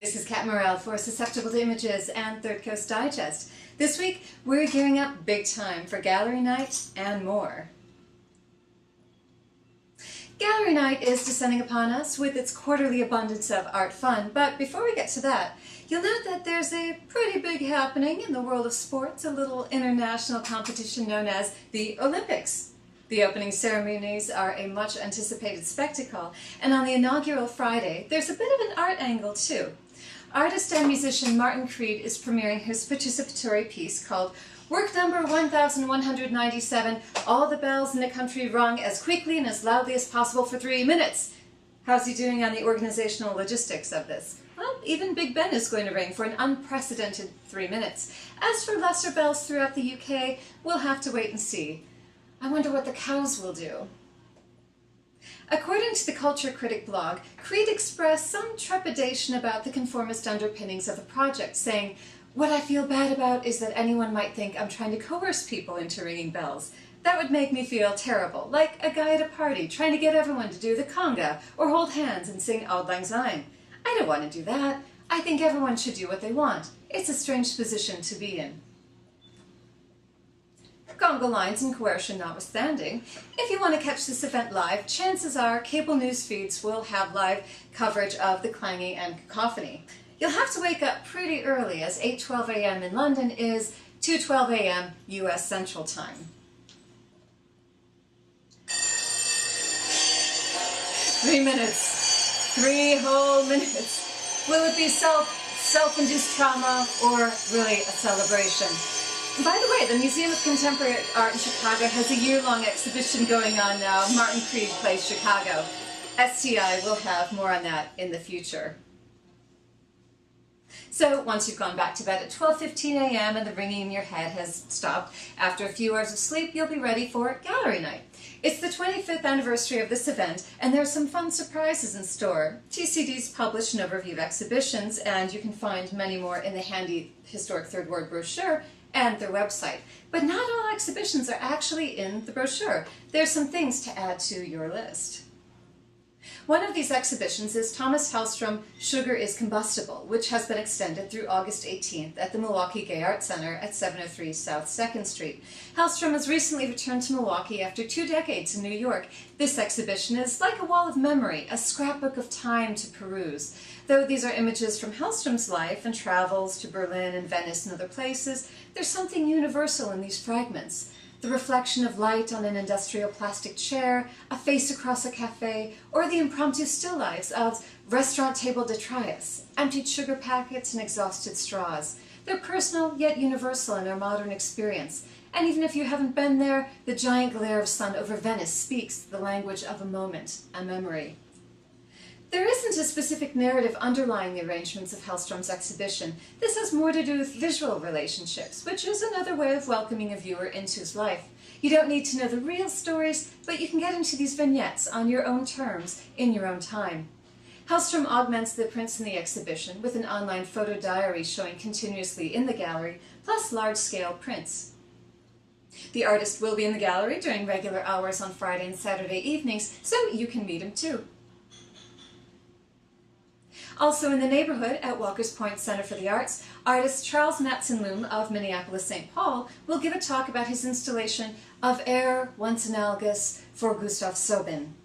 This is Kat Morrell for Susceptible to Images and Third Coast Digest. This week, we're gearing up big time for gallery night and more. Gallery night is descending upon us with its quarterly abundance of art fun, but before we get to that, you'll note that there's a pretty big happening in the world of sports, a little international competition known as the Olympics. The opening ceremonies are a much anticipated spectacle, and on the inaugural Friday, there's a bit of an art angle too. Artist and musician Martin Creed is premiering his participatory piece called Work Number 1197, All the Bells in the Country Rung as Quickly and as Loudly as Possible for 3 minutes. How's he doing on the organizational logistics of this? Well, even Big Ben is going to ring for an unprecedented 3 minutes. As for lesser bells throughout the UK, we'll have to wait and see. I wonder what the cows will do. According to the Culture Critic blog, Creed expressed some trepidation about the conformist underpinnings of the project, saying, "What I feel bad about is that anyone might think I'm trying to coerce people into ringing bells. That would make me feel terrible, like a guy at a party trying to get everyone to do the conga or hold hands and sing Auld Lang Syne. I don't want to do that. I think everyone should do what they want. It's a strange position to be in." Conga lines and coercion notwithstanding, if you want to catch this event live, chances are cable news feeds will have live coverage of the clanging and cacophony. You'll have to wake up pretty early, as 8:12 a.m. in London is 2:12 a.m. US Central Time. 3 minutes. 3 whole minutes. Will it be self-induced trauma or really a celebration? By the way, the Museum of Contemporary Art in Chicago has a year-long exhibition going on now. Martin Creed plays Chicago. STI will have more on that in the future. So once you've gone back to bed at 12:15 a.m. and the ringing in your head has stopped, after a few hours of sleep, you'll be ready for gallery night. It's the 25th anniversary of this event, and there are some fun surprises in store. TCD's published an overview of exhibitions, and you can find many more in the handy Historic Third Ward brochure and their website. But not all exhibitions are actually in the brochure. There's some things to add to your list. One of these exhibitions is Thomas Hellstrom, Sugar is Combustible, which has been extended through August 18th at the Milwaukee Gay Art Center at 703 South 2nd Street. Hellstrom has recently returned to Milwaukee after 2 decades in New York. This exhibition is like a wall of memory, a scrapbook of time to peruse. Though these are images from Hellstrom's life and travels to Berlin and Venice and other places, there's something universal in these fragments. The reflection of light on an industrial plastic chair, a face across a cafe, or the impromptu still lifes of restaurant table detritus, emptied sugar packets and exhausted straws. They're personal yet universal in our modern experience. And even if you haven't been there, the giant glare of sun over Venice speaks the language of a moment, a memory. There isn't a specific narrative underlying the arrangements of Hellstrom's exhibition. This has more to do with visual relationships, which is another way of welcoming a viewer into his life. You don't need to know the real stories, but you can get into these vignettes on your own terms, in your own time. Hellstrom augments the prints in the exhibition with an online photo diary showing continuously in the gallery, plus large-scale prints. The artist will be in the gallery during regular hours on Friday and Saturday evenings, so you can meet him too. Also in the neighborhood at Walker's Point Center for the Arts, artist Charles Matson-Loom of Minneapolis-St. Paul will give a talk about his installation of Air Once Analogous for Gustav Sobin.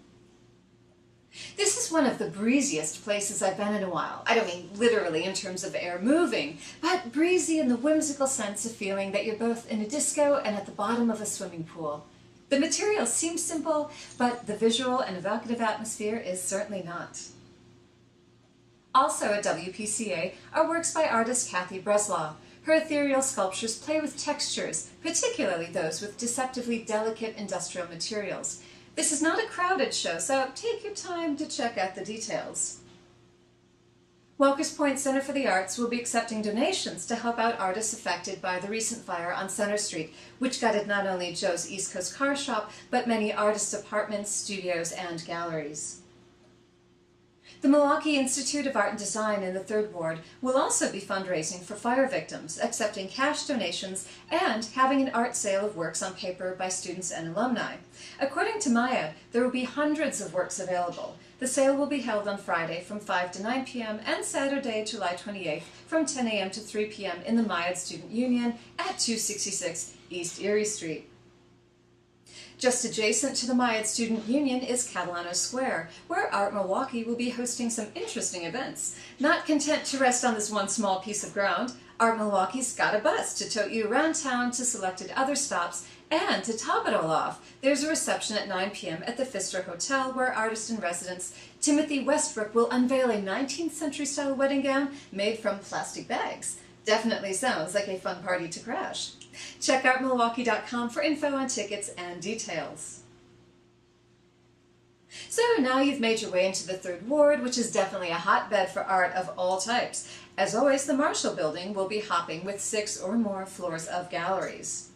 This is one of the breeziest places I've been in a while. I don't mean literally in terms of air moving, but breezy in the whimsical sense of feeling that you're both in a disco and at the bottom of a swimming pool. The material seems simple, but the visual and evocative atmosphere is certainly not. Also at WPCA are works by artist Kathy Breslaw. Her ethereal sculptures play with textures, particularly those with deceptively delicate industrial materials. This is not a crowded show, so take your time to check out the details. Walker's Point Center for the Arts will be accepting donations to help out artists affected by the recent fire on Center Street, which gutted not only Joe's East Coast car shop, but many artists' apartments, studios, and galleries. The Milwaukee Institute of Art and Design in the 3rd Ward will also be fundraising for fire victims, accepting cash donations, and having an art sale of works on paper by students and alumni. According to MIAD, there will be hundreds of works available. The sale will be held on Friday from 5 to 9 p.m. and Saturday, July 28th from 10 a.m. to 3 p.m. in the MIAD Student Union at 266 East Erie Street. Just adjacent to the MIAD Student Union is Catalano Square, where Art Milwaukee will be hosting some interesting events. Not content to rest on this one small piece of ground, Art Milwaukee's got a bus to tote you around town to selected other stops, and to top it all off, there's a reception at 9 p.m. at the Pfister Hotel where artist-in-residence Timothy Westbrook will unveil a 19th century style wedding gown made from plastic bags. Definitely sounds like a fun party to crash. Check out Milwaukee.com for info on tickets and details. So now you've made your way into the 3rd Ward, which is definitely a hotbed for art of all types. As always, the Marshall Building will be hopping with 6 or more floors of galleries.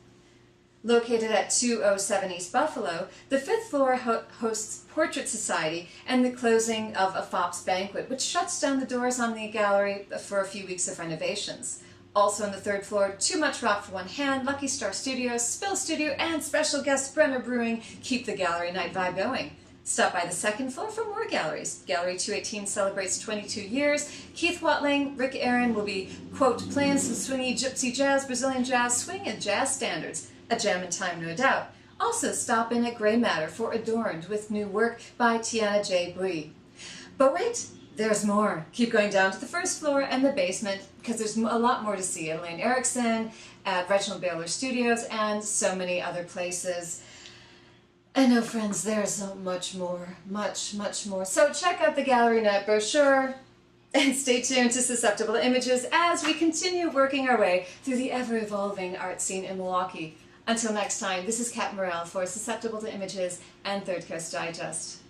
Located at 207 East Buffalo, the 5th floor hosts Portrait Society and the closing of a FOPS banquet, which shuts down the doors on the gallery for a few weeks of renovations. Also on the 3rd floor, Too Much Rock for One Hand, Lucky Star Studios, Spill Studio, and special guest Brenner Brewing keep the gallery night vibe going. Stop by the 2nd floor for more galleries. Gallery 218 celebrates 22 years. Keith Watling, Rick Aaron will be, quote, playing some swingy gypsy jazz, Brazilian jazz, swing, and jazz standards. A jam in time, no doubt. Also stop in at Grey Matter for Adorned with new work by Tiana J. Bui. But wait! There's more. Keep going down to the 1st floor and the basement because there's a lot more to see at Elaine Erickson, at Reginald Baylor Studios, and so many other places. And oh friends, there's so much more, much more. So check out the Gallery Night brochure and stay tuned to Susceptible Images as we continue working our way through the ever-evolving art scene in Milwaukee. Until next time, this is Kat Morrell for Susceptible to Images and Third Coast Digest.